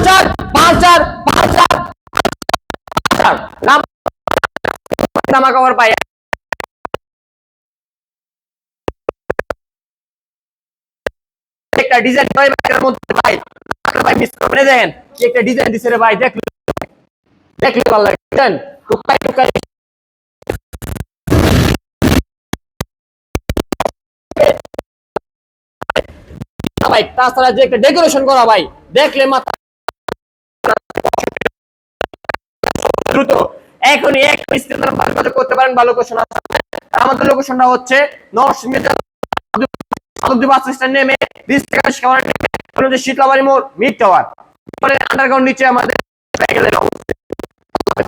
Pulsar Pulsar Pulsar জামা কাপড় পাই একটা ডিজাইন মধ্যে ভাই ভাই মিস করে দেখেন একটা ডিজাইন দিছে রে ভাই দেখলে দেখলে ভালো লাগে দেন টুকাই টুকাই ভাই তাছাড়া যে একটা ডেকোরেশন করা ভাই দেখলে মাথা দ্রুত এখনই এক স্ক্রিনে ভালো করতে পারেন ভালো কোশ্চেন আছে আমাদের লোকেশনটা হচ্ছে নর্থ মিডল বাস স্ট্যান্ড নেমে 20 টাকা শীতলাবাড়ি মোড় মিড টাওয়ার পরে আন্ডারগ্রাউন্ড নিচে আমাদের